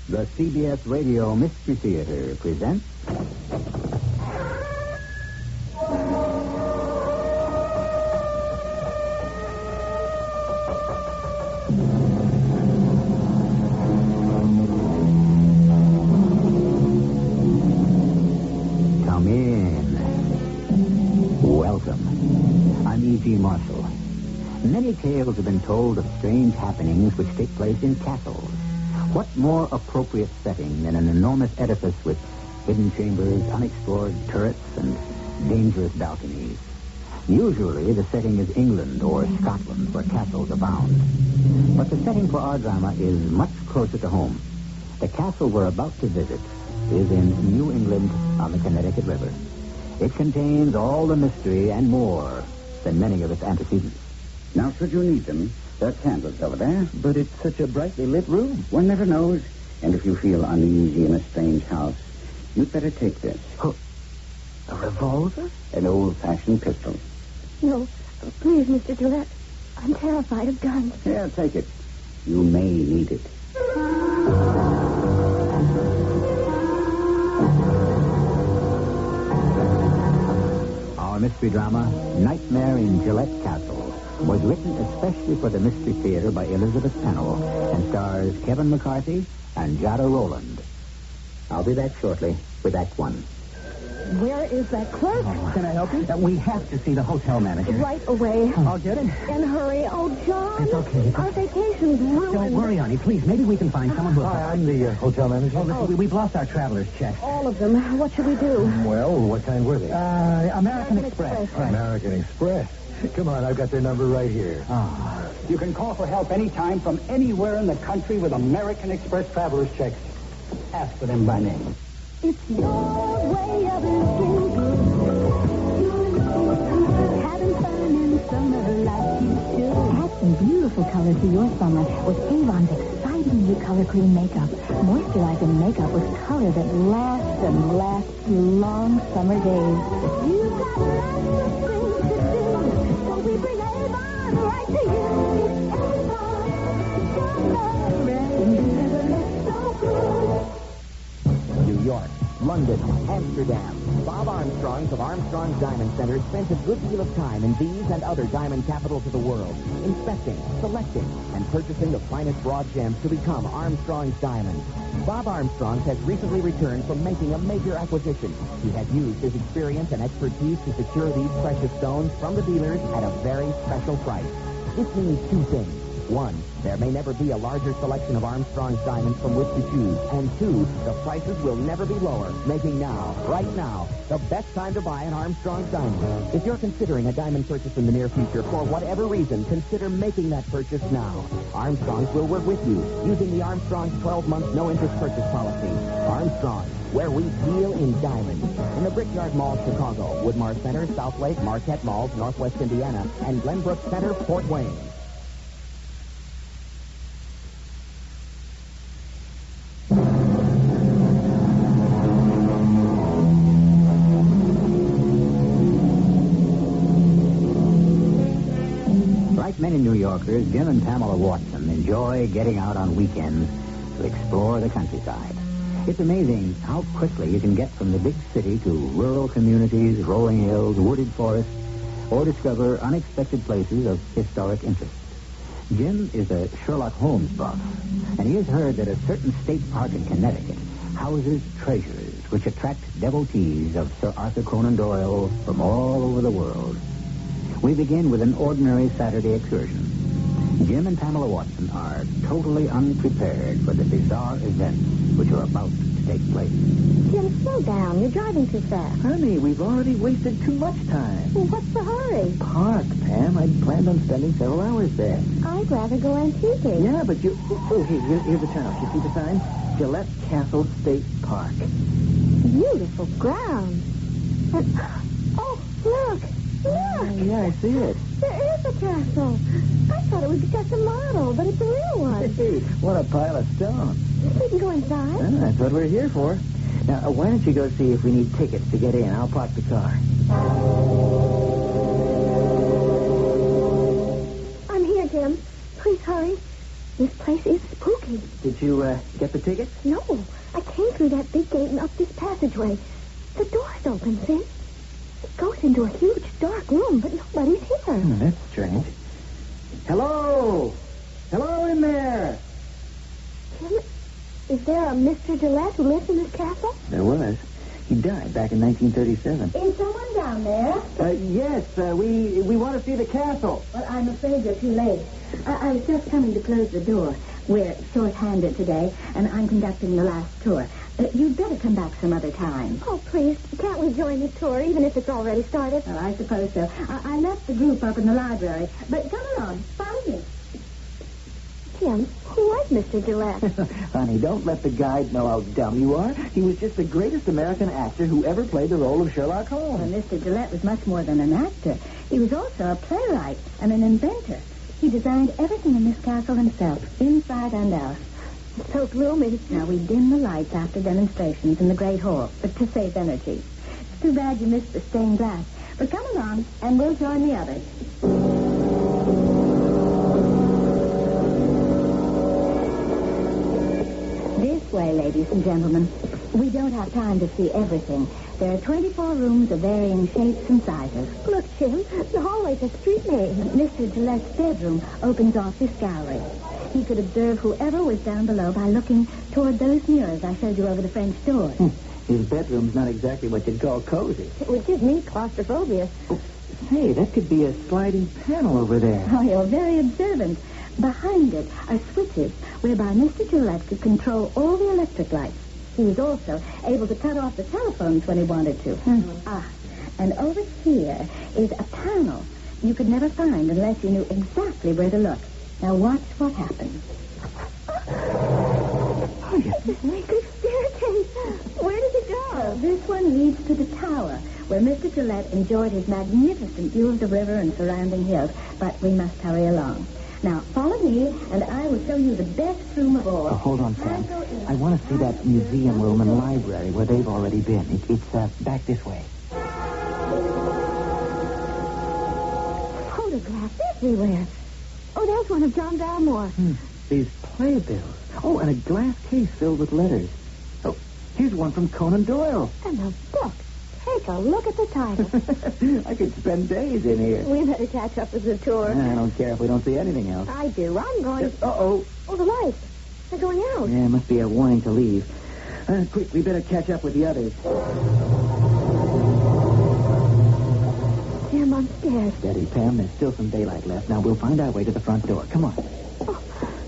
The CBS Radio Mystery Theater presents... Come in. Welcome. I'm E.G. Marshall. Many tales have been told of strange happenings which take place in castles. What more appropriate setting than an enormous edifice with hidden chambers, unexplored turrets, and dangerous balconies? Usually the setting is England or Scotland, where castles abound. But the setting for our drama is much closer to home. The castle we're about to visit is in New England on the Connecticut River. It contains all the mystery and more than many of its antecedents. Now, should you need them, there are candles over there. But it's such a brightly lit room. One never knows. And if you feel uneasy in a strange house, you'd better take this. Oh, a revolver? An old-fashioned pistol. No, please, Mr. Gillette. I'm terrified of guns. Here, take it. You may need it. Our mystery drama, Nightmare in Gillette Castle, was written especially for the Mystery Theater by Elizabeth Pennell and stars Kevin McCarthy and Jada Rowland. I'll be back shortly with Act One. Where is that clerk? Can I help you? We have to see the hotel manager. Right away. I'll get it. And hurry. Oh, John. It's okay. Our vacation's ruined. Don't worry, honey. Please, maybe we can find someone who... Hi, I'm the hotel manager. Oh, listen, we've lost our traveler's checks. All of them. What should we do? Well, what kind were they? American Express. Right. American Express. Come on, I've got their number right here. You can call for help anytime from anywhere in the country with American Express traveler's checks. Ask for them by name. It's your way of looking good. Having fun in summer like you should. Add some beautiful color to your summer with Avon's exciting new color cream makeup. Moisturizing makeup with color that lasts and lasts through long summer days. You've got lots of things to do, so we bring Avon right to you. Avon, and never looks so good. New York, London, Amsterdam. Bob Armstrong's of Armstrong's Diamond Center spent a good deal of time in these and other diamond capitals of the world, inspecting, selecting, and purchasing the finest raw gems to become Armstrong's Diamonds. Bob Armstrong has recently returned from making a major acquisition. He has used his experience and expertise to secure these precious stones from the dealers at a very special price. This means two things. One, there may never be a larger selection of Armstrong's diamonds from which to choose. And two, the prices will never be lower, making now, right now, the best time to buy an Armstrong's diamond. If you're considering a diamond purchase in the near future, for whatever reason, consider making that purchase now. Armstrong's will work with you, using the Armstrong's 12-month no-interest purchase policy. Armstrong, where we deal in diamonds. In the Brickyard Mall, Chicago, Woodmar Center, South Lake, Marquette Malls, Northwest Indiana, and Glenbrook Center, Fort Wayne. Like many New Yorkers, Jim and Pamela Watson enjoy getting out on weekends to explore the countryside. It's amazing how quickly you can get from the big city to rural communities, rolling hills, wooded forests, or discover unexpected places of historic interest. Jim is a Sherlock Holmes buff, and he has heard that a certain state park in Connecticut houses treasures which attract devotees of Sir Arthur Conan Doyle from all over the world. We begin with an ordinary Saturday excursion. Jim and Pamela Watson are totally unprepared for the bizarre events which are about to take place. Jim, slow down. You're driving too fast. Honey, we've already wasted too much time. Well, what's the hurry? Park, Pam. I'd planned on spending several hours there. I'd rather go antiquing. Yeah, but you... Oh, here's the turnout. You see the sign? Gillette Castle State Park. Beautiful grounds. And, oh, look. Look. Yeah, I see it. There is a castle. I thought it was just a model, but it's a real one. Hey, what a pile of stone. We can go inside. That's what we're here for. Now, why don't you go see if we need tickets to get in? I'll park the car. I'm here, Jim. Please hurry. This place is spooky. Did you get the tickets? No, I came through that big gate and up this passageway. The door's open, see? It goes into a huge, dark room, but nobody's here. That's strange. Hello! Hello in there! Tim, is there a Mr. Gillette who lives in this castle? There was. He died back in 1937. Is someone down there? Yes, we want to see the castle. Well, I'm afraid you're too late. I was just coming to close the door. We're short-handed today, and I'm conducting the last tour. You'd better come back some other time. Oh, please, can't we join the tour, even if it's already started? Well, I suppose so. I left the group up in the library, but come along, follow me. Tim, who was Mr. Gillette? Honey, don't let the guide know how dumb you are. He was just the greatest American actor who ever played the role of Sherlock Holmes. Well, Mr. Gillette was much more than an actor. He was also a playwright and an inventor. He designed everything in this castle himself, inside and out. It's so gloomy. Now, we dim the lights after demonstrations in the Great Hall, but to save energy. It's too bad you missed the stained glass. But come along, and we'll join the others. This way, ladies and gentlemen. We don't have time to see everything. There are 24 rooms of varying shapes and sizes. Look, Jim, the hallway's a street name. Mr. Gillette's bedroom opens off this gallery. He could observe whoever was down below by looking toward those mirrors I showed you over the French door. His bedroom's not exactly what you'd call cozy. It would give me claustrophobia. Oh, say, that could be a sliding panel over there. Oh, you're very observant. Behind it are switches whereby Mr. Gillette could control all the electric lights. He was also able to cut off the telephones when he wanted to. And over here is a panel you could never find unless you knew exactly where to look. Now watch what happens. Oh, yes. This naked staircase. Where does it go? Well, this one leads to the tower, where Mr. Gillette enjoyed his magnificent view of the river and surrounding hills. But we must hurry along. Now, follow me, and I will show you the best room of all. Oh, hold on, Sam. I want to see that museum room and library where they've already been. It's back this way. Photographs everywhere. Oh, there's one of John Dalmore. These playbills. Oh, and a glass case filled with letters. Oh, here's one from Conan Doyle. And a book. Take a look at the title. I could spend days in here. We better catch up with the tour. I don't care if we don't see anything else. I do. I'm going... Uh-oh. Oh, the lights. They're going out. Yeah, it must be a warning to leave. Quick, we better catch up with the others. Jim, I'm scared. Steady, Pam. There's still some daylight left. Now, we'll find our way to the front door. Come on. Oh,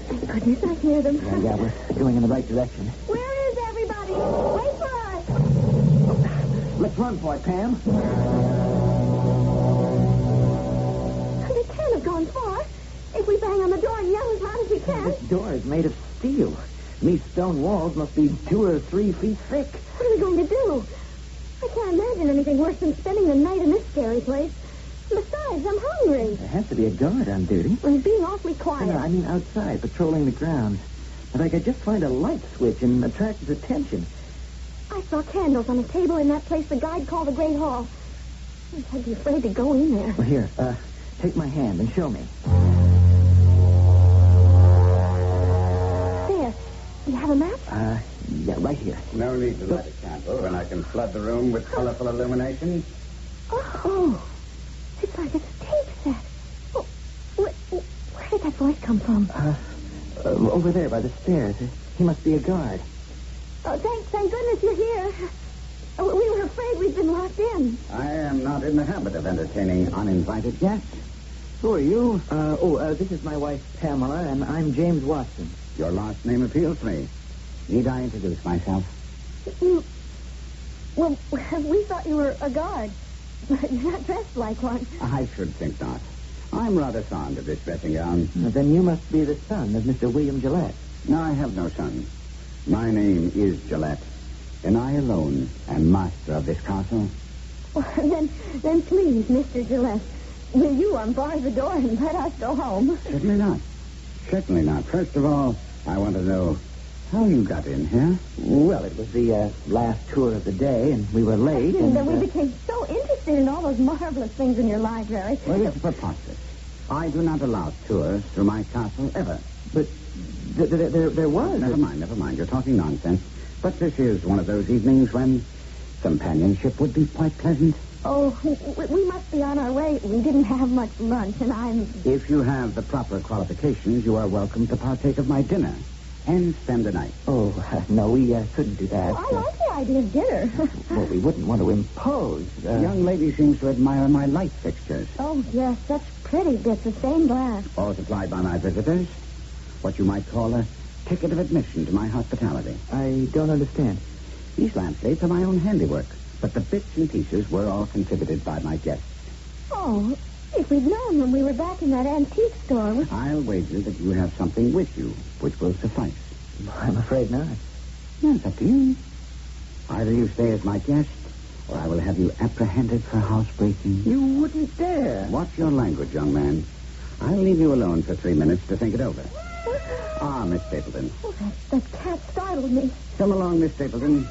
thank goodness I hear them. Yeah, we're going in the right direction. Where is everybody? Wait for us. Let's run for it, Pam. They can't have gone far. If we bang on the door and yell as loud as we can. This door is made of steel. These stone walls must be 2 or 3 feet thick. What are we going to do? I can't imagine anything worse than spending the night in this scary place. Besides, I'm hungry. There has to be a guard on duty. Well, he's being awfully quiet. No, I mean outside, patrolling the grounds. If I could just find a light switch and attract his attention. I saw candles on a table in that place the guide called the Great Hall. I'd be afraid to go in there. Well, here, take my hand and show me. There. Do you have a map? Yeah, right here. No need to light a candle when I can flood the room with colorful illumination. Oh, it's like a stage set. Oh, where did that voice come from? Over there by the stairs. He must be a guard. Oh, thank goodness you're here. Oh, we were afraid we'd been locked in. I am not in the habit of entertaining uninvited guests. Who are you? This is my wife, Pamela, and I'm James Watson. Your last name appeals to me. Need I introduce myself? Well, we thought you were a guard. But you're not dressed like one. I should think not. I'm rather fond of this dressing gown. Then you must be the son of Mr. William Gillette. No, I have no son. My name is Gillette, and I alone am master of this castle. Well, then please, Mr. Gillette, will you unbar the door and let us go home? Certainly not. Certainly not. First of all, I want to know how you got in here. Well, it was the last tour of the day, and we were late. And then we became so interested in all those marvelous things in your library. Well, it's preposterous. I do not allow tours through my castle ever. But There was. Never mind. You're talking nonsense. But this is one of those evenings when companionship would be quite pleasant. Oh, we must be on our way. We didn't have much lunch, and I'm... If you have the proper qualifications, you are welcome to partake of my dinner and spend the night. Oh, no, we couldn't do that. I like the idea of dinner. Well, we wouldn't want to impose. The young lady seems to admire my light fixtures. Oh, yes, such pretty bits of stained glass. All supplied by my visitors. What you might call a ticket of admission to my hospitality. I don't understand. These lampshades are my own handiwork, but the bits and pieces were all contributed by my guests. Oh, if we'd known when we were back in that antique store... I'll wager that you have something with you which will suffice. I'm afraid not. No, it's up to you. Either you stay as my guest, or I will have you apprehended for housebreaking. You wouldn't dare. Watch your language, young man. I'll leave you alone for 3 minutes to think it over. Ah, Miss Stapleton. Oh, that cat startled me. Come along, Miss Stapleton.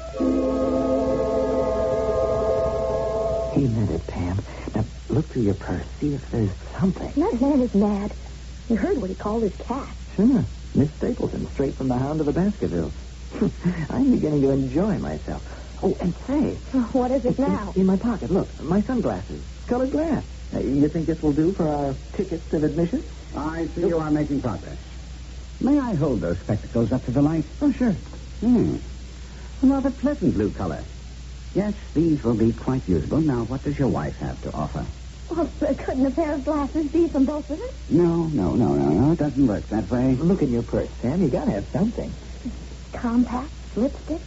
He meant it, Pam. Now, look through your purse. See if there's something. That man is mad. You heard what he called his cat. Sure. Miss Stapleton, straight from the Hound of the Baskervilles. I'm beginning to enjoy myself. Oh, and say. What is it now? In my pocket. Look, my sunglasses. Colored glass. You think this will do for our tickets of admission? I see you are making progress. May I hold those spectacles up to the light? Oh, sure. A rather pleasant blue color. Yes, these will be quite usable. Now, what does your wife have to offer? Well, couldn't a pair of glasses be from both of us? No. It doesn't work that way. Look in your purse, Sam. You gotta have something. Compact, lipstick.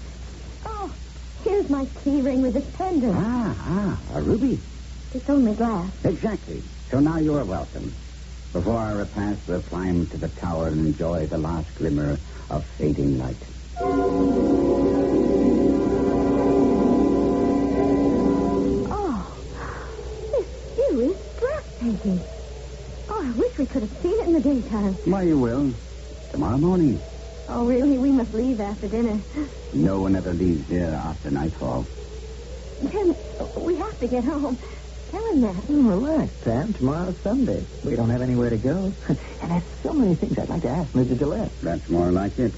Oh, here's my key ring with its pendant. A ruby. It's only glass. Exactly. So now you are welcome. Before our repast, we'll climb to the tower and enjoy the last glimmer of fading light. Oh, this view is breathtaking. Oh, I wish we could have seen it in the daytime. Why, you will. Tomorrow morning. Oh, really? We must leave after dinner. No one ever leaves here after nightfall. Tim, we have to get home. Tell him that. Relax, Sam. Tomorrow's Sunday. We don't have anywhere to go. And there's so many things I'd like to ask Mr. Gillette. That's more like it.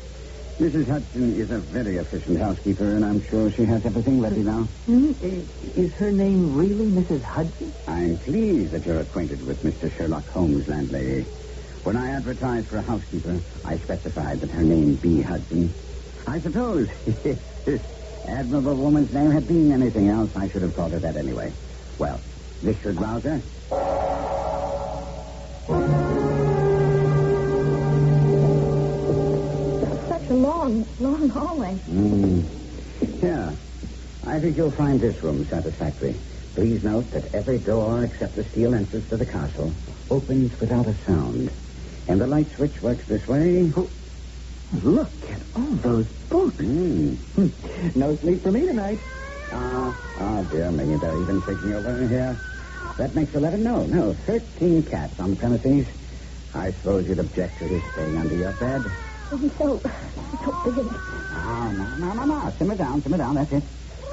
Mrs. Hudson is a very efficient housekeeper, and I'm sure she has everything ready now. Is her name really Mrs. Hudson? I'm pleased that you're acquainted with Mr. Sherlock Holmes' landlady. When I advertised for a housekeeper, I specified that her name be Hudson. I suppose if this admirable woman's name had been anything else, I should have called her that anyway. Well, this should rouse her. Such a long hallway. Yeah. I think you'll find this room satisfactory. Please note that every door except the steel entrance to the castle opens without a sound. And the light switch works this way. Look at all those books. No sleep for me tonight. Oh, dear me. They're even taking over here. That makes 11. No, 13 cats on the premises. I suppose you'd object to his staying under your bed. Oh, he's so big. No. Simmer down. That's it.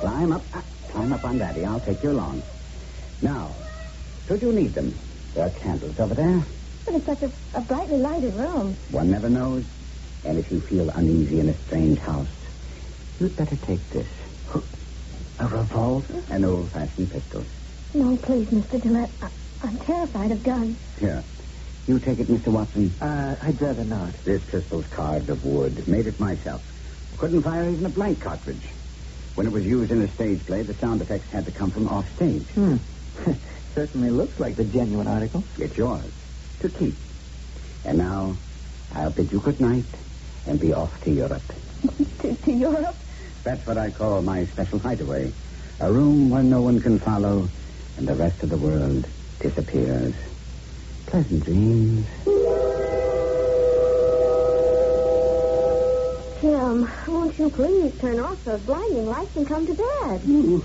Climb up on Daddy. I'll take you along. Now, should you need them, there are candles over there. But it's such a brightly lighted room. One never knows. And if you feel uneasy in a strange house, you'd better take this. A revolver? An old-fashioned pistol. No, please, Mr. Gillette. I'm terrified of guns. Here. You take it, Mr. Watson. I'd rather not. This pistol's carved of wood. Made it myself. Couldn't fire even a blank cartridge. When it was used in a stage play, the sound effects had to come from off stage. Certainly looks like the genuine article. It's yours. To keep. And now, I'll bid you good night and be off to Europe. To Europe? That's what I call my special hideaway. A room where no one can follow and the rest of the world disappears. Pleasant dreams. Tim, won't you please turn off those blinding lights and come to bed? Ooh,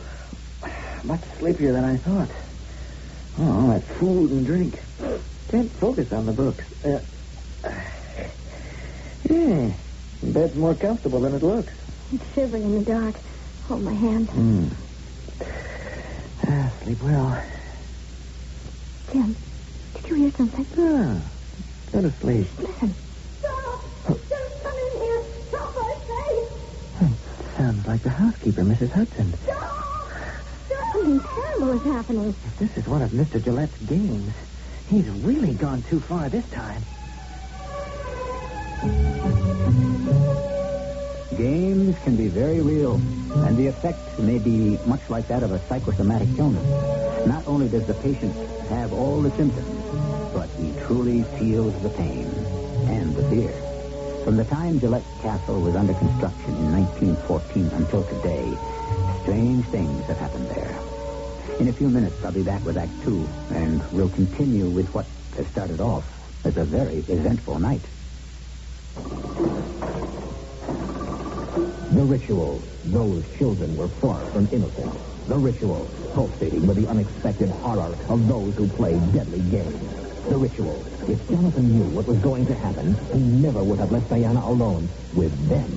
much sleepier than I thought. Oh, that food and drink. Can't focus on the books. Bed's more comfortable than it looks. It's shivering in the dark. Hold my hand. Sleep well. Tim, did you hear something? Go to sleep. Listen. sounds like the housekeeper, Mrs. Hudson. Something terrible is happening. If this is one of Mr. Gillette's games, he's really gone too far this time. Games can be very real, and the effect may be much like that of a psychosomatic illness. Not only does the patient have all the symptoms, but he truly feels the pain and the fear. From the time Gillette Castle was under construction in 1914 until today, strange things have happened there. In a few minutes, I'll be back with Act 2, and we'll continue with what has started off as a very eventful night. The Ritual. Those children were far from innocent. The Ritual, pulsating with the unexpected horror of those who play deadly games. The Ritual. If Jonathan knew what was going to happen, he never would have left Diana alone with them.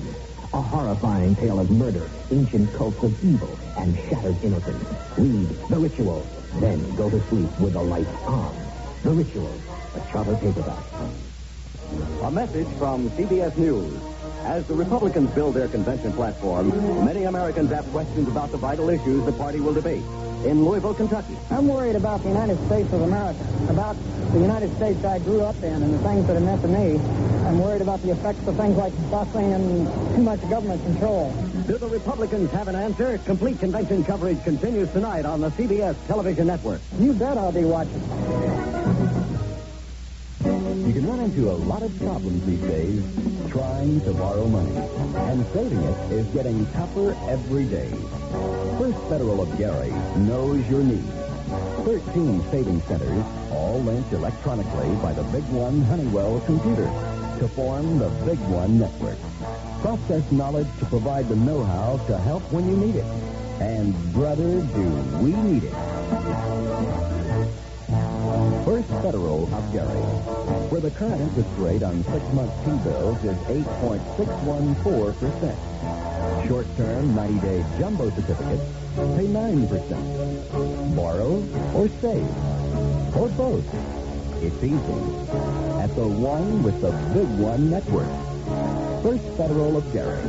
A horrifying tale of murder, ancient cults of evil, and shattered innocence. Read The Ritual, then go to sleep with the lights on. The Ritual, a Charter paperback. A message from CBS News. As the Republicans build their convention platform, many Americans have questions about the vital issues the party will debate. In Louisville, Kentucky. I'm worried about the United States of America, about the United States I grew up in and the things that are meant to me. I'm worried about the effects of things like busing and too much government control. Do the Republicans have an answer? Complete convention coverage continues tonight on the CBS television network. You bet I'll be watching. You can run into a lot of problems these days trying to borrow money. And saving it is getting tougher every day. First Federal of Gary knows your needs. 13 savings centers, all linked electronically by the Big One Honeywell computer to form the Big One Network. Process knowledge to provide the know-how to help when you need it. And, brother, do we need it. First Federal of Gary, where the current interest rate on 6-month T-bills is 8.614%. Short-term 90-day jumbo certificates pay 9%. Borrow or save, or both. It's easy. At the one with the Big One Network. First Federal of Gary.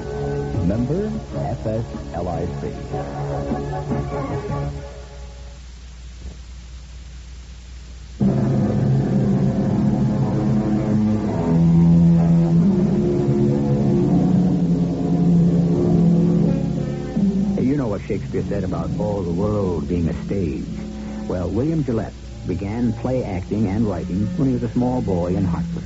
Member FSLIC. Shakespeare said about all the world being a stage. Well, William Gillette began play acting and writing when he was a small boy in Hartford.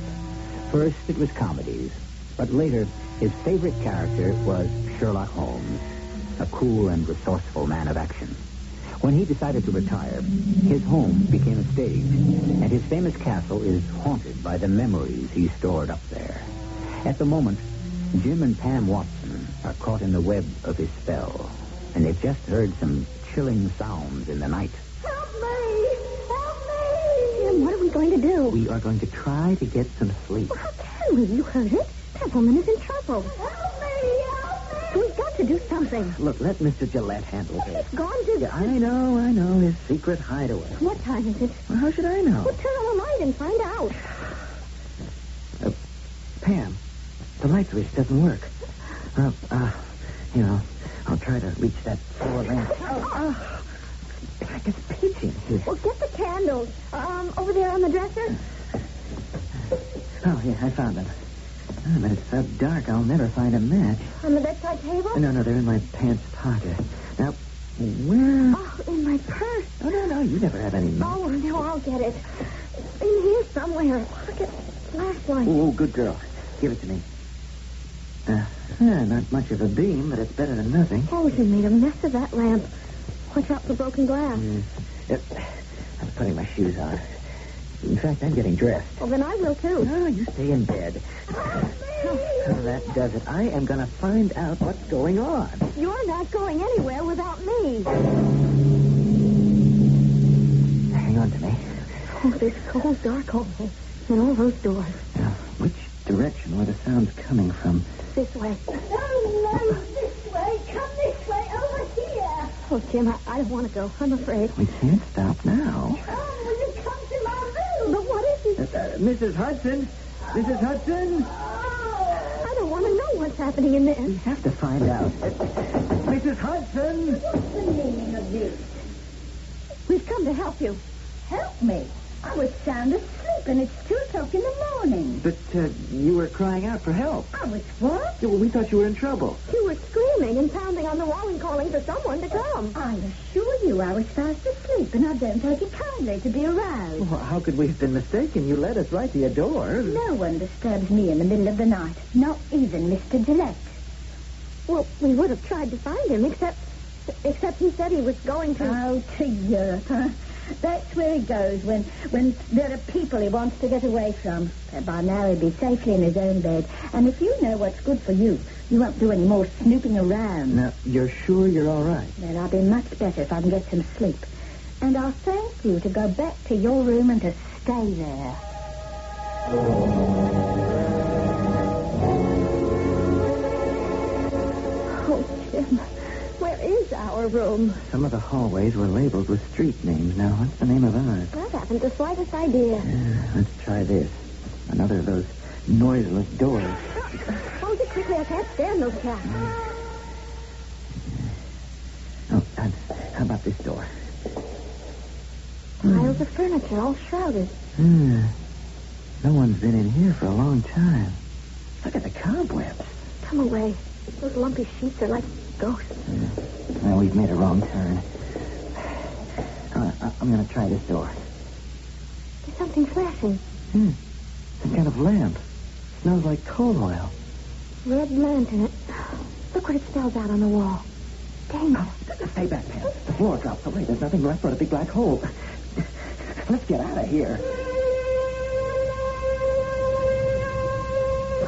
First, it was comedies, but later, his favorite character was Sherlock Holmes, a cool and resourceful man of action. When he decided to retire, his home became a stage, and his famous castle is haunted by the memories he stored up there. At the moment, Jim and Pam Watson are caught in the web of his spell. And they've just heard some chilling sounds in the night. Help me! Help me! Jim, what are we going to do? We are going to try to get some sleep. Well, how can we? You heard it. That woman is in trouble. Help me! Help me! We've got to do something. Look, let Mr. Gillette handle it. It's gone to... Yeah, I know. His secret hideaway. What time is it? Well, how should I know? Well, turn on the light and find out. Pam, the light switch doesn't work. I'll try to reach that floor lamp. It's like it's pitch in here. Well, get the candles. Over there on the dresser. Oh, yeah, I found them. Oh, but it's so dark, I'll never find a match. On the bedside table? No, they're in my pants pocket. Now, where... Oh, in my purse. Oh, no, you never have any match. Oh, no, I'll get it. In here somewhere. Look at flashlight. Oh, good girl. Give it to me. Not much of a beam, but it's better than nothing. Oh, you made a mess of that lamp. Watch out for broken glass. I'm putting my shoes on. In fact, I'm getting dressed. Well, then I will, too. No, you stay in bed. Oh, that does it. I am going to find out what's going on. You're not going anywhere without me. Hang on to me. Oh, this cold, dark hole. And all those doors. Now, which direction were the sounds coming from? This way. No, this way. Come this way. Over here. Oh, Jim, I don't want to go. I'm afraid. We can't stop now. Oh, will you come to my room? But what is it? Mrs. Hudson? Mrs. Hudson? I don't want to know what's happening in there. We have to find out. Mrs. Hudson! What's the meaning of this? We've come to help you. Help me. I was sound asleep, and it's 2 o'clock in the morning. But you were crying out for help. I was what? Yeah, well, we thought you were in trouble. You were screaming and pounding on the wall and calling for someone to come. I assure you I was fast asleep, and I don't take it kindly to be aroused. Well, how could we have been mistaken? You led us right to your door. No one disturbs me in the middle of the night, not even Mr. Gillette. Well, we would have tried to find him, except he said he was going to... Oh, to Europe, huh? That's where he goes when there are people he wants to get away from. By now he'll be safely in his own bed. And if you know what's good for you, you won't do any more snooping around. Now, you're sure you're all right? Then I'll be much better if I can get some sleep. And I'll thank you to go back to your room and to stay there. Oh, Jim, where is our room? Some of the hallways were labeled with street names. Now, what's the name of ours? I haven't the slightest idea. Let's try this. Another of those noiseless doors. Close it quickly. I can't stand those cats. Oh, how about this door? Piles of furniture all shrouded. No one's been in here for a long time. Look at the cobwebs. Come away. Those lumpy sheets are like ghosts. Well, we've made a wrong turn. I'm going to try this door. There's something flashing. Some kind of lamp. Smells like coal oil. Red lantern. Look what it spells out on the wall. Danger. Stay back, Pam. The floor drops away. There's nothing left but a big black hole. Let's get out of here.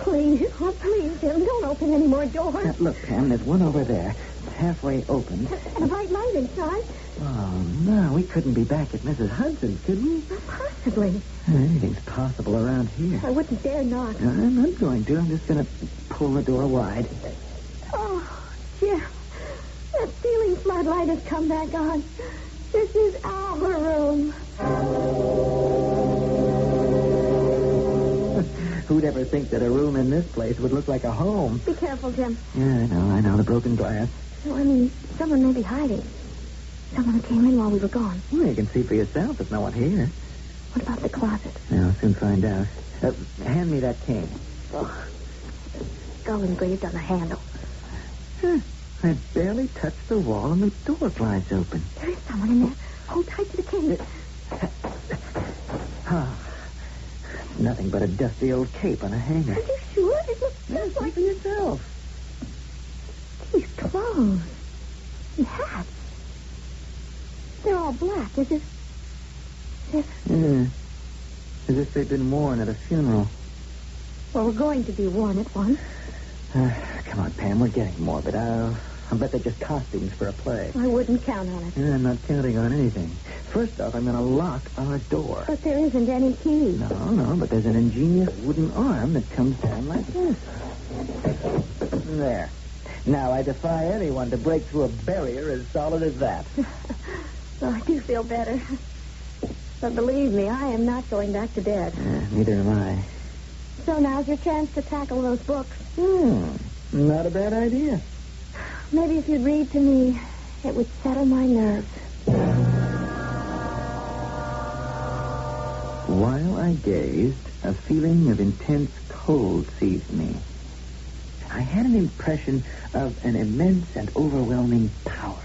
Please, Jim, don't open any more doors. Look, Pam, there's one over there. It's halfway open. And a bright light inside. Oh, no, we couldn't be back at Mrs. Hudson's, could we? Possibly. Anything's possible around here. I wouldn't dare knock. I'm not going to. I'm just going to pull the door wide. Oh, Jim, that ceiling floodlight has come back on. This is our room. Who'd ever think that a room in this place would look like a home? Be careful, Jim. Yeah, I know. The broken glass. Well, I mean, someone may be hiding. Someone who came in while we were gone. Well, you can see for yourself. There's no one here. What about the closet? Yeah, I'll soon find out. Hand me that cane. Oh, skull engraved on the handle. I barely touched the wall and the door flies open. There is someone in there. Hold tight to the cane. Nothing but a dusty old cape on a hanger. Are you sure? It looks just See like... for yourself. These clothes and hats. They're all black, as if... As if they'd been worn at a funeral. Well, we're going to be worn at one. Come on, Pam, we're getting morbid. I'll bet they're just costumes for a play. I wouldn't count on it. I'm not counting on anything. First off, I'm going to lock our door. But there isn't any key. No, but there's an ingenious wooden arm that comes down like this. There. Now, I defy anyone to break through a barrier as solid as that. Well, I do feel better. But believe me, I am not going back to bed. Neither am I. So now's your chance to tackle those books. Not a bad idea. Maybe if you'd read to me, it would settle my nerves. While I gazed, a feeling of intense cold seized me. I had an impression of an immense and overwhelming power,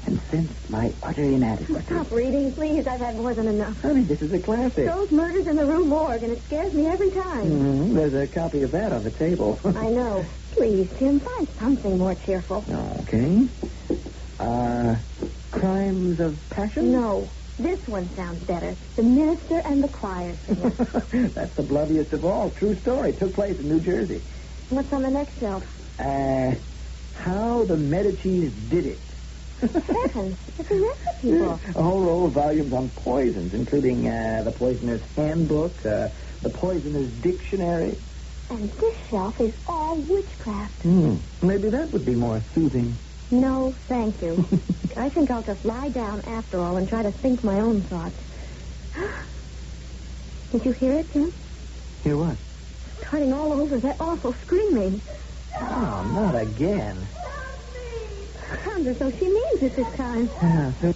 and sensed my utter inadequacy. Stop reading, please. I've had more than enough. Honey, this is a classic. Those murders in the Rue Morgue, and it scares me every time. There's a copy of that on the table. I know. Please, Tim, find something more cheerful. Okay. Crimes of Passion? No. This one sounds better. The Minister and the Choir Singer. That's the bloodiest of all. True story. Took place in New Jersey. What's on the next shelf? How the Medicis Did It. Heavens, it's a recipe book. A whole row of volumes on poisons, including the Poisoner's Handbook, the Poisoner's Dictionary. And this shelf is all witchcraft. Maybe that would be more soothing. No, thank you. I think I'll just lie down after all and try to think my own thoughts. Did you hear it, Jim? Hear what? Starting all over, that awful screaming. Oh, not again. I wonder so she means it this time. So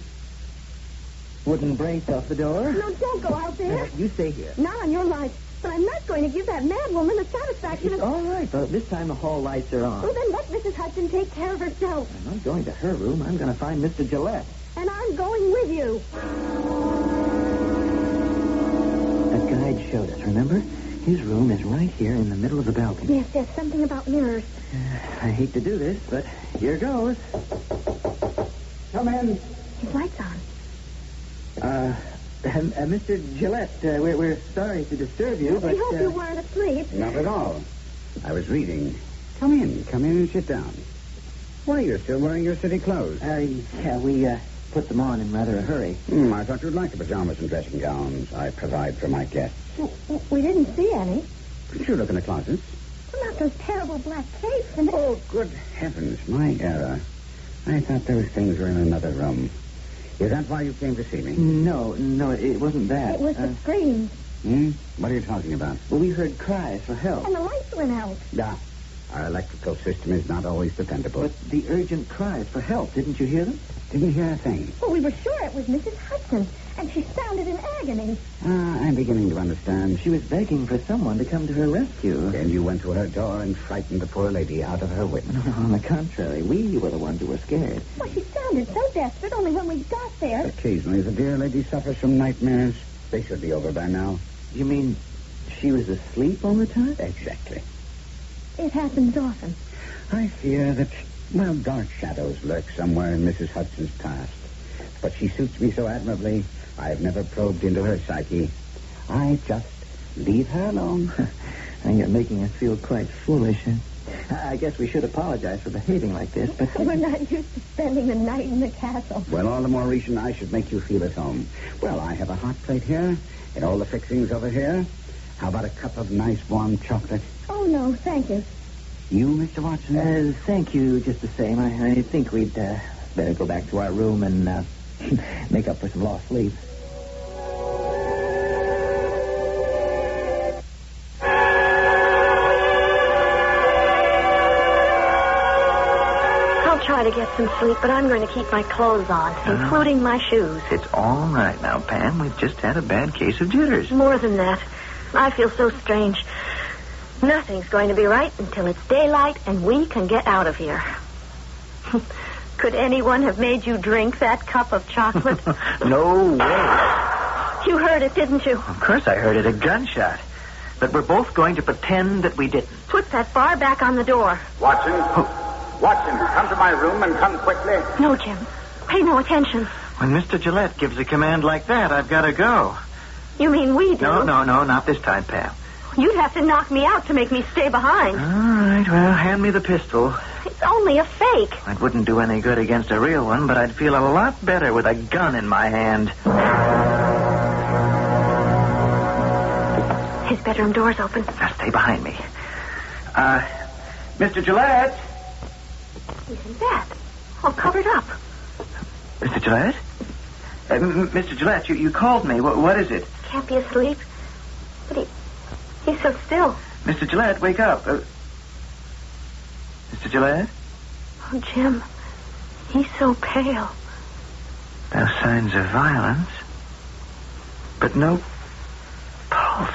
wooden brace off the door? No, don't go out there. You stay here. Not on your life. But I'm not going to give that mad woman the satisfaction of... All right, but this time the hall lights are on. Well, then let Mrs. Hudson take care of herself. I'm not going to her room. I'm going to find Mr. Gillette. And I'm going with you. That guide showed us, remember? His room is right here in the middle of the balcony. Yes, there's something about mirrors. I hate to do this, but here goes. Come in. His light's on. Mr. Gillette, we're sorry to disturb you, but... We hope you weren't asleep. Not at all. I was reading. Come in and sit down. Why, you're still wearing your city clothes. Yeah, we put them on in rather a hurry. I thought you'd like the pajamas and dressing gowns I provide for my guests. We didn't see any. Did you look in the closets? Well, not those terrible black capes and... Oh, good heavens, my error. I thought those things were in another room. Is that why you came to see me? No, it wasn't that. It was the screams. What are you talking about? Well, we heard cries for help. And the lights went out. Our electrical system is not always dependable. But the urgent cries for help, didn't you hear them? Didn't hear a thing. Well, we were sure it was Mrs. Hudson, and she sounded in agony. I'm beginning to understand. She was begging for someone to come to her rescue. And you went to her door and frightened the poor lady out of her wits. No, on the contrary, we were the ones who were scared. Well, she sounded so desperate only when we got there. Occasionally, the dear lady suffers from nightmares. They should be over by now. You mean she was asleep all the time? Exactly. It happens often. I fear that, dark shadows lurk somewhere in Mrs. Hudson's past. But she suits me so admirably, I've never probed into her psyche. I just leave her alone. And you're making us feel quite foolish. I guess we should apologize for behaving like this, but... We're not used to spending the night in the castle. Well, all the more reason I should make you feel at home. Well, I have a hot plate here, and all the fixings over here. How about a cup of nice warm chocolate? Oh, no, thank you. You, Mr. Watson? Thank you just the same. I think we'd better go back to our room and make up for some lost sleep. I'll try to get some sleep, but I'm going to keep my clothes on, including my shoes. It's all right now, Pam. We've just had a bad case of jitters. More than that. I feel so strange. Nothing's going to be right until it's daylight and we can get out of here. Could anyone have made you drink that cup of chocolate? No way. You heard it, didn't you? Of course I heard it, a gunshot. But we're both going to pretend that we didn't. Put that bar back on the door. Watson, come to my room and come quickly. No, Jim. Pay no attention. When Mr. Gillette gives a command like that, I've got to go. You mean we do? No, not this time, Pam. You'd have to knock me out to make me stay behind. All right, well, hand me the pistol. It's only a fake. It wouldn't do any good against a real one, but I'd feel a lot better with a gun in my hand. His bedroom door's open. Now, stay behind me. Mr. Gillette? He's in bed. All covered up. Mr. Gillette? Mr. Gillette, you called me. What is it? Can't be asleep. But he's so still. Mr. Gillette, wake up. Mr. Gillette? Oh, Jim. He's so pale. No signs of violence. But no pulse.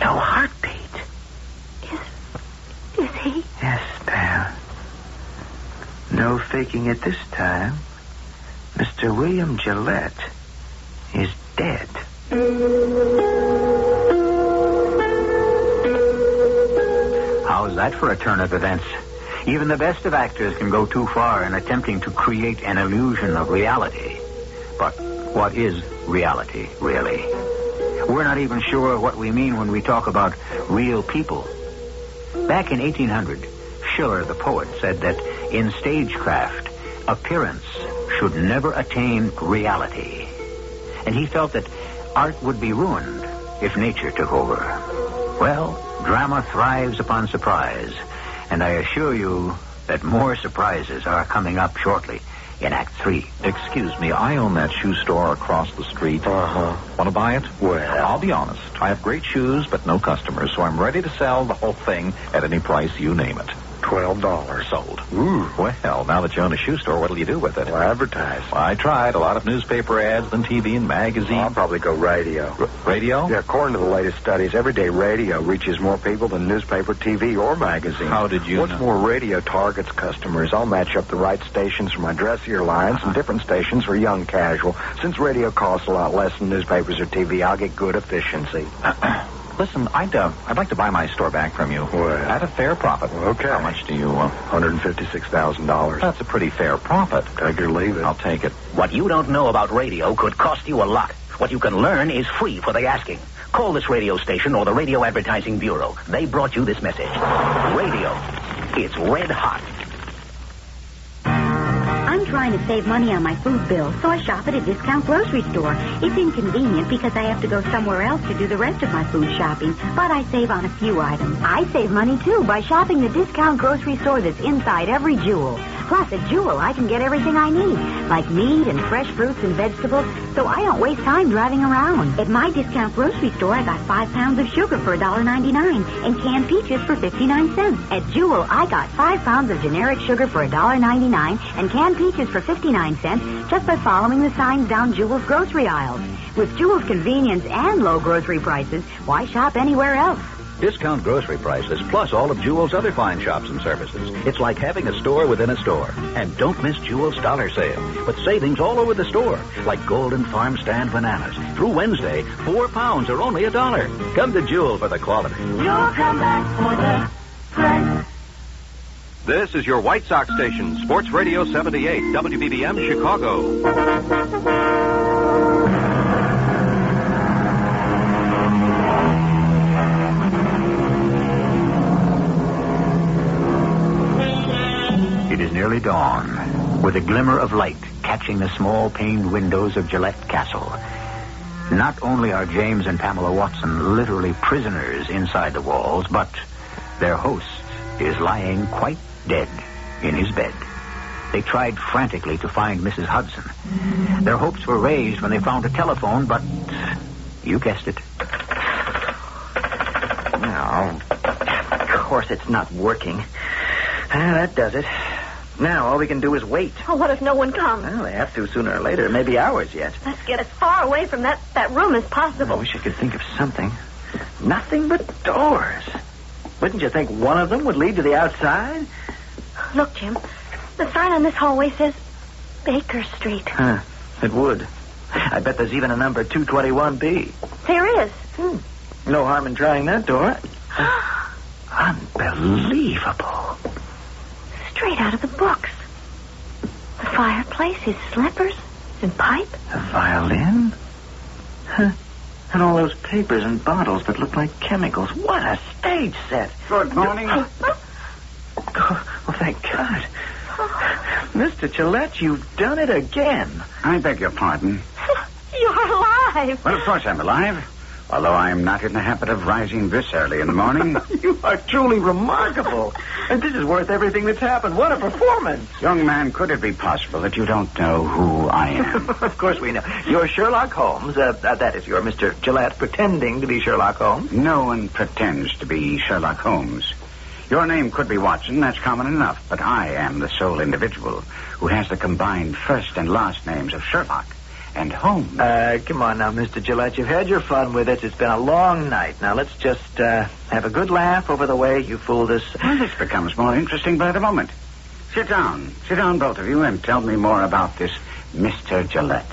No heartbeat. Is he? Yes, Pam. No faking it this time. Mr. William Gillette is dead. How's that for a turn of events? Even the best of actors can go too far in attempting to create an illusion of reality. But what is reality, really? We're not even sure what we mean when we talk about real people. Back in 1800, Schiller, the poet, said that in stagecraft, appearance should never attain reality. And he felt that art would be ruined if nature took over. Well, drama thrives upon surprise, and I assure you that more surprises are coming up shortly in Act 3. Excuse me, I own that shoe store across the street. Uh-huh. Want to buy it? Well, I'll be honest. I have great shoes, but no customers, so I'm ready to sell the whole thing at any price you name it. $12. Sold. Ooh. Well, now that you own a shoe store, what'll you do with it? Well, advertise. I tried. A lot of newspaper ads, then TV and magazines. I'll probably go radio. Radio? Yeah, according to the latest studies, everyday radio reaches more people than newspaper, TV, or magazine. How did you What's know? more, radio targets customers. I'll match up the right stations for my dressier lines and different stations for young casual. Since radio costs a lot less than newspapers or TV, I'll get good efficiency. Listen, I'd like to buy my store back from you. Well, at a fair profit. Okay. How much do you... $156,000. That's a pretty fair profit. Take it or leave it. I'll take it. What you don't know about radio could cost you a lot. What you can learn is free for the asking. Call this radio station or the Radio Advertising Bureau. They brought you this message. Radio. It's red hot. I'm trying to save money on my food bill, so I shop at a discount grocery store. It's inconvenient because I have to go somewhere else to do the rest of my food shopping, but I save on a few items. I save money, too, by shopping the discount grocery store that's inside every Jewel. Plus, at Jewel, I can get everything I need, like meat and fresh fruits and vegetables, so I don't waste time driving around. At my discount grocery store, I got 5 pounds of sugar for $1.99 and canned peaches for 59 cents. At Jewel, I got 5 pounds of generic sugar for $1.99 and canned peaches for 59 cents just by following the signs down Jewel's grocery aisles. With Jewel's convenience and low grocery prices, why shop anywhere else? Discount grocery prices, plus all of Jewel's other fine shops and services. It's like having a store within a store. And don't miss Jewel's dollar sale. With savings all over the store, like Golden Farm Stand bananas. Through Wednesday, 4 pounds are only $1. Come to Jewel for the quality. You'll come back for the price. This is your White Sox station, Sports Radio 78, WBBM, Chicago. It is nearly dawn, with a glimmer of light catching the small-paned windows of Gillette Castle. Not only are James and Pamela Watson literally prisoners inside the walls, but their host is lying quite dead in his bed. They tried frantically to find Mrs. Hudson. Their hopes were raised when they found a telephone, but you guessed it. No, of course it's not working. That does it. Now all we can do is wait. Oh, what if no one comes? Well, they have to sooner or later, maybe hours yet. Let's get as far away from that room as possible. I wish I could think of something. Nothing but doors. Wouldn't you think one of them would lead to the outside? Look, Jim. The sign on this hallway says Baker Street. Huh. It would. I bet there's even a number 221B. There is. No harm in trying that door. Unbelievable. Straight out of the books. The fireplace, his slippers, and pipe. A violin? Huh. And all those papers and bottles that look like chemicals. What a stage set. Good morning. Oh, thank God. Mr. Gillette, you've done it again. I beg your pardon. You're alive. Well, of course I'm alive. Although I am not in the habit of rising this early in the morning. You are truly remarkable. And this is worth everything that's happened. What a performance. Young man, could it be possible that you don't know who I am? Of course we know. You're Sherlock Holmes. That is, you're Mr. Gillette pretending to be Sherlock Holmes. No one pretends to be Sherlock Holmes. Your name could be Watson, that's common enough. But I am the sole individual who has the combined first and last names of Sherlock and Holmes. Come on now, Mr. Gillette. You've had your fun with it. It's been a long night. Now, let's just have a good laugh over the way you fooled us. Well, this becomes more interesting by the moment. Sit down. Sit down, both of you, and tell me more about this Mr. Gillette.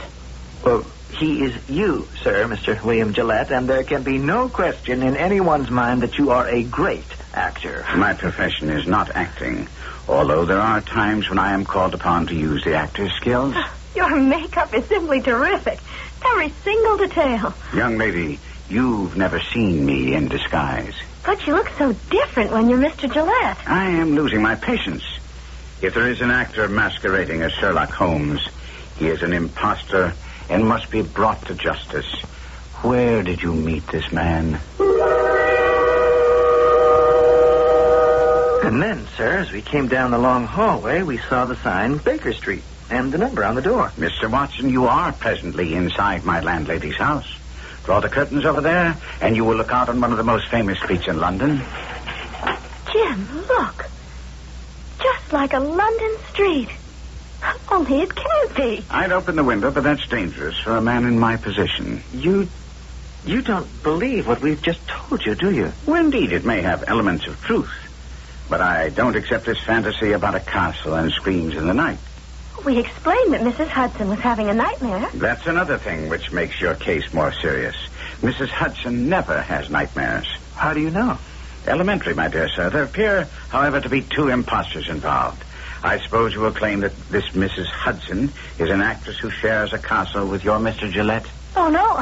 Well, he is you, sir, Mr. William Gillette, and there can be no question in anyone's mind that you are a great actor. My profession is not acting, although there are times when I am called upon to use the actor's skills. Your makeup is simply terrific. Every single detail. Young lady, you've never seen me in disguise. But you look so different when you're Mr. Gillette. I am losing my patience. If there is an actor masquerading as Sherlock Holmes, he is an imposter and must be brought to justice. Where did you meet this man? And then, sir, as we came down the long hallway, we saw the sign Baker Street and the number on the door. Mr. Watson, you are presently inside my landlady's house. Draw the curtains over there, and you will look out on one of the most famous streets in London. Jim, look. Just like a London street. Only it can't be. I'd open the window, but that's dangerous for a man in my position. You don't believe what we've just told you, do you? Well, indeed, it may have elements of truth. But I don't accept this fantasy about a castle and screams in the night. We explained that Mrs. Hudson was having a nightmare. That's another thing which makes your case more serious. Mrs. Hudson never has nightmares. How do you know? Elementary, my dear sir. There appear, however, to be two impostors involved. I suppose you will claim that this Mrs. Hudson is an actress who shares a castle with your Mr. Gillette? Oh, no.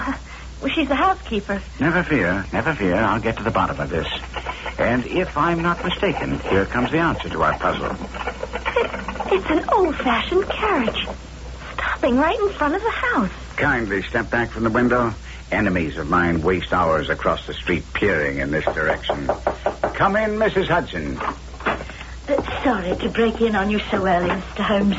Well, she's the housekeeper. Never fear. I'll get to the bottom of this. And if I'm not mistaken, here comes the answer to our puzzle. It's an old-fashioned carriage. Stopping right in front of the house. Kindly step back from the window. Enemies of mine waste hours across the street peering in this direction. Come in, Mrs. Hudson. Sorry to break in on you so early, Mr. Holmes.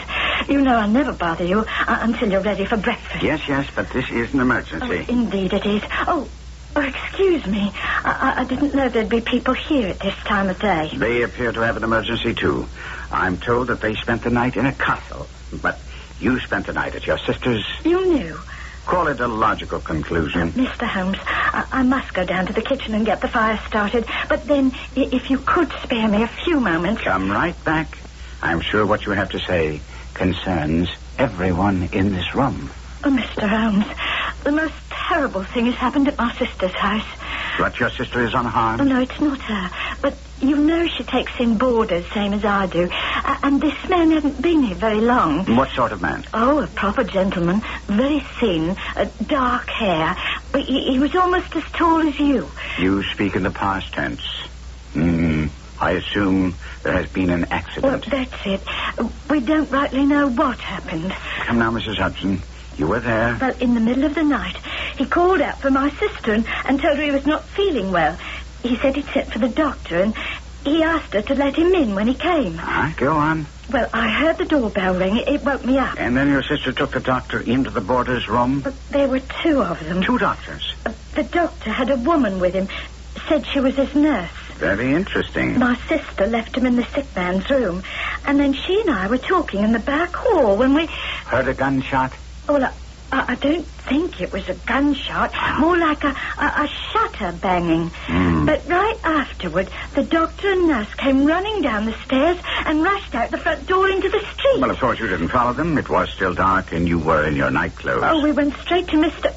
You know I never bother you until you're ready for breakfast. Yes, but this is an emergency. Oh, indeed it is. Oh, excuse me. I didn't know there'd be people here at this time of day. They appear to have an emergency, too. I'm told that they spent the night in a castle, but you spent the night at your sister's. You knew. Call it a logical conclusion. Mr. Holmes, I must go down to the kitchen and get the fire started. But then, if you could spare me a few moments... Come right back. I'm sure what you have to say concerns everyone in this room. Oh, Mr. Holmes, the most terrible thing has happened at my sister's house. But your sister is unharmed? Oh, no, it's not her. But you know she takes in boarders, same as I do. And this man hasn't been here very long. What sort of man? Oh, a proper gentleman. Very thin, dark hair. But he was almost as tall as you. You speak in the past tense. I assume there has been an accident. Well, that's it. We don't rightly know what happened. Come now, Mrs. Hudson. You were there. Well, in the middle of the night, he called out for my sister and told her he was not feeling well. He said he'd sent for the doctor, and he asked her to let him in when he came. Go on. Well, I heard the doorbell ring. It woke me up. And then your sister took the doctor into the boarder's room? But there were two of them. Two doctors? The doctor had a woman with him. Said she was his nurse. Very interesting. My sister left him in the sick man's room. And then she and I were talking in the back hall when we... Heard a gunshot? Well, I don't think it was a gunshot. More like a shutter banging. But right afterward, the doctor and nurse came running down the stairs and rushed out the front door into the street. Well, of course you didn't follow them. It was still dark and you were in your nightclothes. Oh, we went straight to Mr...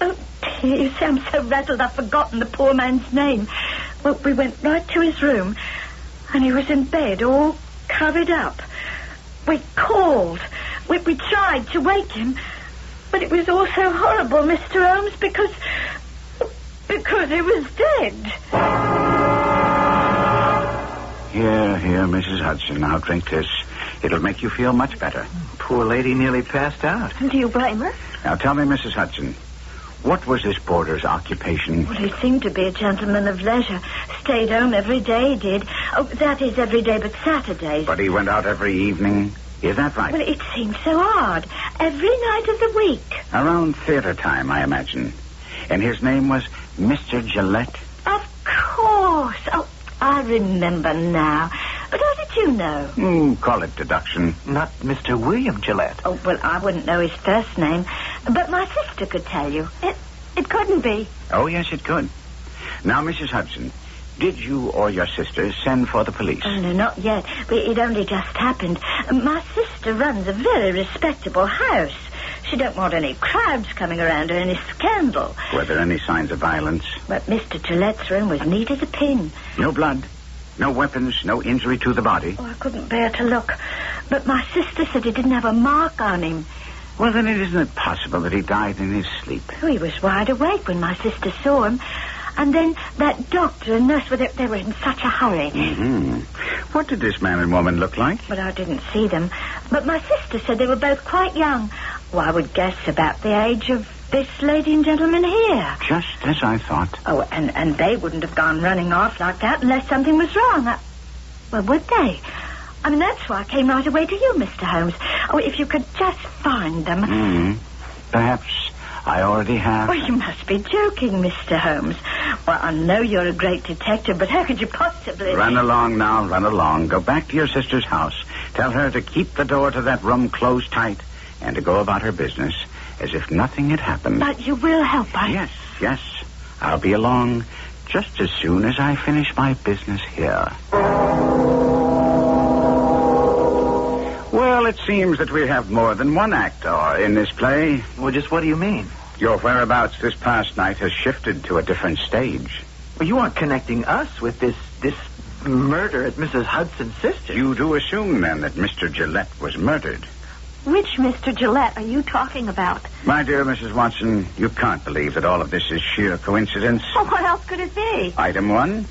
Oh, dear, you see, I'm so rattled I've forgotten the poor man's name. Well, we went right to his room, and he was in bed, all covered up. We called. We tried to wake him, but it was all so horrible, Mr. Holmes, because he was dead. Here, Mrs. Hudson. Now drink this. It'll make you feel much better. Poor lady nearly passed out. Do you blame her? Now tell me, Mrs. Hudson, what was this boarder's occupation? Well, he seemed to be a gentleman of leisure. Stayed home every day, did. Oh, that is every day but Saturdays. But he went out every evening. Is that right? Well, it seemed so odd. Every night of the week. Around theater time, I imagine. And his name was Mr. Gillette? Of course. Oh, I remember now. But how did you know? Call it deduction. Not Mr. William Gillette. Oh, well, I wouldn't know his first name. But my sister could tell you. It couldn't be. Oh, yes, it could. Now, Mrs. Hudson, did you or your sister send for the police? Oh, no, not yet. It only just happened. My sister runs a very respectable house. She don't want any crowds coming around or any scandal. Were there any signs of violence? But Mr. Gillette's room was neat as a pin. No blood? No weapons? No injury to the body? Oh, I couldn't bear to look. But my sister said he didn't have a mark on him. Well, then isn't it possible that he died in his sleep? Oh, he was wide awake when my sister saw him. And then that doctor and nurse, they were in such a hurry. What did this man and woman look like? Well, I didn't see them. But my sister said they were both quite young. Well, I would guess about the age of this lady and gentleman here. Just as I thought. Oh, and they wouldn't have gone running off like that unless something was wrong. Well, would they? I mean, that's why I came right away to you, Mr. Holmes. Oh, if you could just find them. Perhaps I already have. Well, you must be joking, Mr. Holmes. Well, I know you're a great detective, but how could you possibly... Run along now, run along. Go back to your sister's house. Tell her to keep the door to that room closed tight and to go about her business as if nothing had happened. But you will help us? Yes. I'll be along just as soon as I finish my business here. Well, it seems that we have more than one actor in this play. Well, just what do you mean? Your whereabouts this past night has shifted to a different stage. Well, you aren't connecting us with this murder at Mrs. Hudson's sister. You do assume, then, that Mr. Gillette was murdered. Which Mr. Gillette are you talking about? My dear Mrs. Watson, you can't believe that all of this is sheer coincidence. Well, what else could it be? Item 1,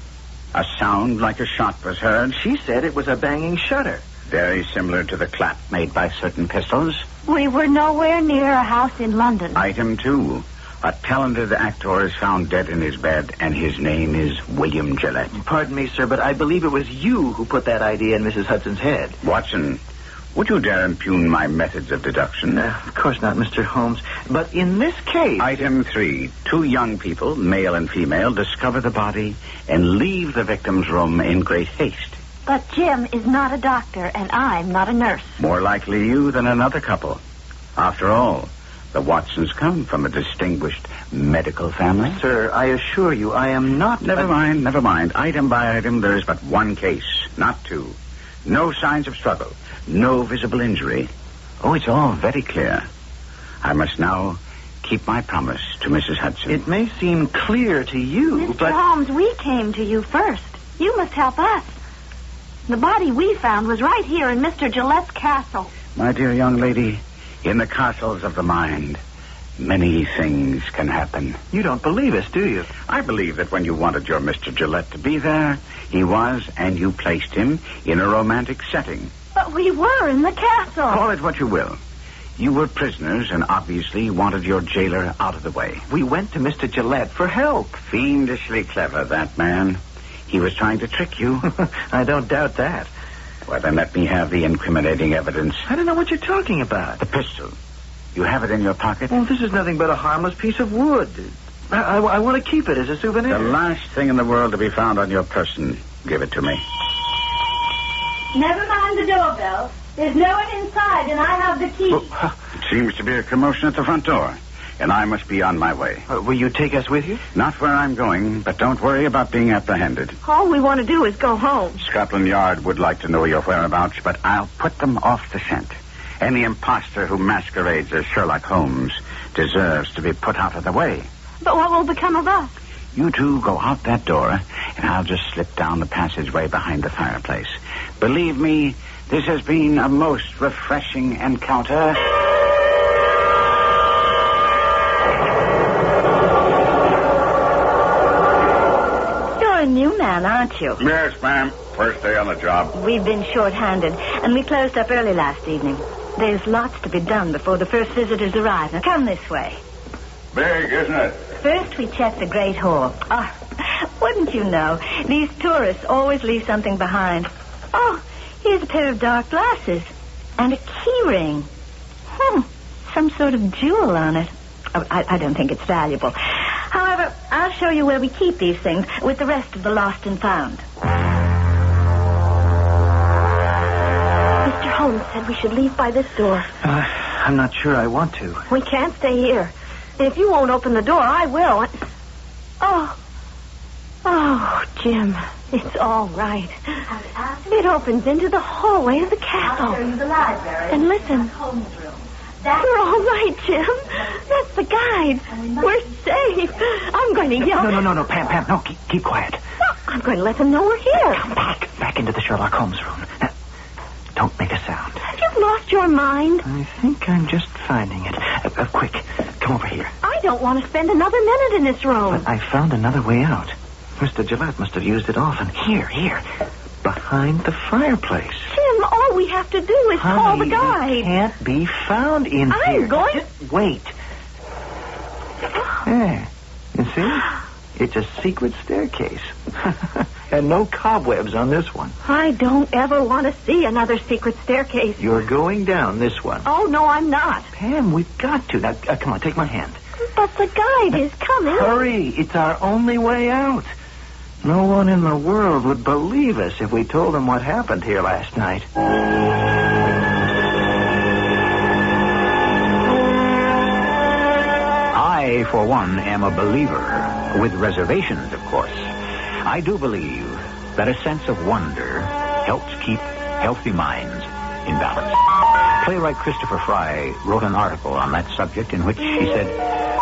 a sound like a shot was heard. She said it was a banging shutter. Very similar to the clap made by certain pistols. We were nowhere near a house in London. Item 2, a talented actor is found dead in his bed, and his name is William Gillette. Pardon me, sir, but I believe it was you who put that idea in Mrs. Hudson's head. Watson, would you dare impugn my methods of deduction? Of course not, Mr. Holmes. But in this case... Item 3, 2 young people, male and female, discover the body and leave the victim's room in great haste. But Jim is not a doctor, and I'm not a nurse. More likely you than another couple. After all, the Watsons come from a distinguished medical family. Sir, I assure you, I am not... Never mind. Item by item, there is but one case, not 2. No signs of struggle. No visible injury. Oh, it's all very clear. I must now keep my promise to Mrs. Hudson. It may seem clear to you, Mr. Holmes, we came to you first. You must help us. The body we found was right here in Mr. Gillette's castle. My dear young lady, in the castles of the mind, many things can happen. You don't believe us, do you? I believe that when you wanted your Mr. Gillette to be there, he was, and you placed him in a romantic setting. But we were in the castle. Call it what you will. You were prisoners and obviously wanted your jailer out of the way. We went to Mr. Gillette for help. Fiendishly clever, that man. He was trying to trick you. I don't doubt that. Well, then let me have the incriminating evidence. I don't know what you're talking about. The pistol. You have it in your pocket? Well, this is nothing but a harmless piece of wood. I want to keep it as a souvenir. The last thing in the world to be found on your person. Give it to me. Never mind the doorbell. There's no one inside, and I have the key. It seems to be a commotion at the front door, and I must be on my way. Will you take us with you? Not where I'm going, but don't worry about being apprehended. All we want to do is go home. Scotland Yard would like to know your whereabouts, but I'll put them off the scent. Any imposter who masquerades as Sherlock Holmes deserves to be put out of the way. But what will become of us? You two go out that door, and I'll just slip down the passageway behind the fireplace. Believe me, this has been a most refreshing encounter. You're a new man, aren't you? Yes, ma'am. First day on the job. We've been short-handed, and we closed up early last evening. There's lots to be done before the first visitors arrive. Now, come this way. Big, isn't it? First, we check the Great Hall. Wouldn't you know, these tourists always leave something behind. Oh, here's a pair of dark glasses and a key ring. Some sort of jewel on it. Oh, I don't think it's valuable. However, I'll show you where we keep these things with the rest of the lost and found. Mr. Holmes said we should leave by this door. I'm not sure I want to. We can't stay here. If you won't open the door, I will. Oh, Jim, it's all right. It opens into the hallway of the castle. I'll show you the library. And listen. We're all right, Jim. That's the guide. We're safe. I'm going to yell. No, Pam, no, keep quiet. I'm going to let them know we're here. Come back into the Sherlock Holmes room. Now, don't make a sound. You've lost your mind. I think I'm just finding it. Quick, come over here. I don't want to spend another minute in this room. But I found another way out. Mr. Gillette must have used it often. Here. Behind the fireplace. Jim, all we have to do is call the guide. It can't be found in here. I'm going... Just wait. There. You see? It's a secret staircase. And no cobwebs on this one. I don't ever want to see another secret staircase. You're going down this one. Oh, no, I'm not. Pam, we've got to. Now, come on, take my hand. But the guide is coming. Hurry. It's our only way out. No one in the world would believe us if we told them what happened here last night. I, for one, am a believer, with reservations, of course. I do believe that a sense of wonder helps keep healthy minds in balance. Playwright Christopher Fry wrote an article on that subject in which he said,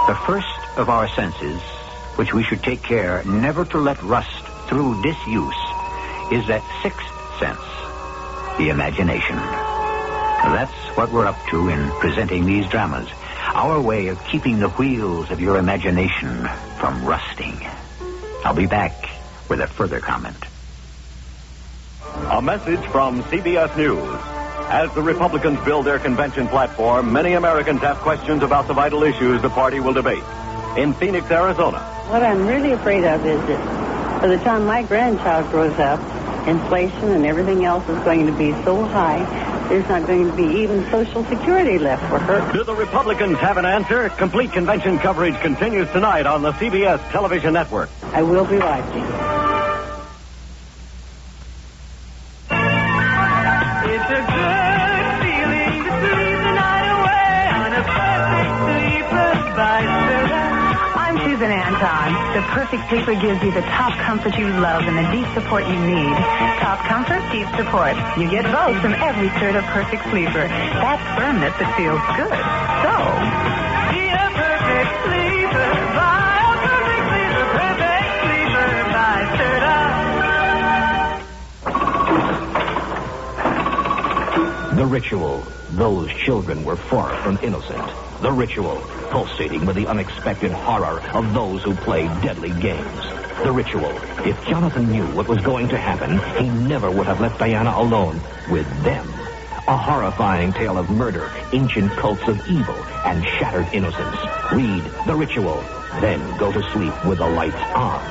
the first of our senses, which we should take care never to let rust through disuse, is that sixth sense, the imagination. That's what we're up to in presenting these dramas, our way of keeping the wheels of your imagination from rusting. I'll be back with a further comment. A message from CBS News. As the Republicans build their convention platform, many Americans have questions about the vital issues the party will debate. In Phoenix, Arizona. What I'm really afraid of is that by the time my grandchild grows up, inflation and everything else is going to be so high, there's not going to be even Social Security left for her. Do the Republicans have an answer? Complete convention coverage continues tonight on the CBS television network. I will be watching. It's a good feeling to sleep the night away on a perfect sleeper by Sherlock. I'm Susan Anton. The perfect sleeper gives you the top comfort you love and the deep support you need. Top comfort, deep support. You get both from every Serta Perfect Sleeper. That's firmness that feels good. So, be a perfect sleeper by a perfect sleeper by Serta. The Ritual. Those children were far from innocent. The Ritual, pulsating with the unexpected horror of those who play deadly games. The Ritual. If Jonathan knew what was going to happen, he never would have left Diana alone with them. A horrifying tale of murder, ancient cults of evil, and shattered innocence. Read The Ritual, then go to sleep with the lights on.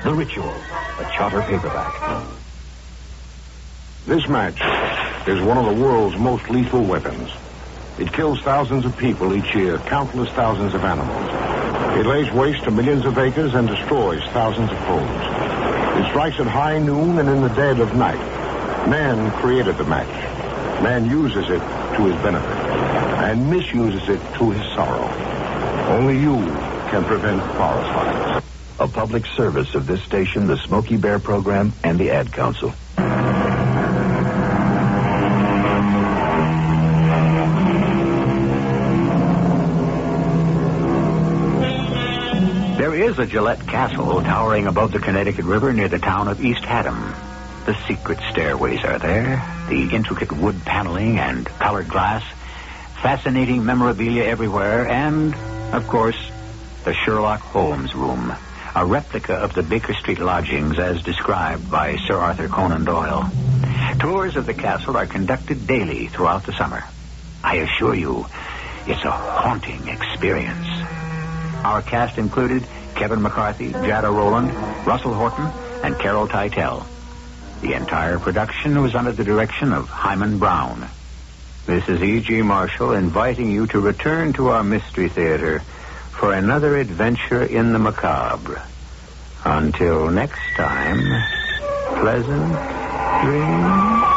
The Ritual, a Charter paperback. This match is one of the world's most lethal weapons. It kills thousands of people each year, countless thousands of animals. It lays waste to millions of acres and destroys thousands of homes. It strikes at high noon and in the dead of night. Man created the match. Man uses it to his benefit and misuses it to his sorrow. Only you can prevent forest fires. A public service of this station, the Smokey Bear Program, and the Ad Council. There is a Gillette Castle towering above the Connecticut River near the town of East Haddam. The secret stairways are there, the intricate wood paneling and colored glass, fascinating memorabilia everywhere, and, of course, the Sherlock Holmes room, a replica of the Baker Street lodgings as described by Sir Arthur Conan Doyle. Tours of the castle are conducted daily throughout the summer. I assure you, it's a haunting experience. Our cast included Kevin McCarthy, Jada Rowland, Russell Horton, and Carol Teitel. The entire production was under the direction of Hyman Brown. This is E.G. Marshall inviting you to return to our Mystery Theater for another adventure in the macabre. Until next time, pleasant dreams.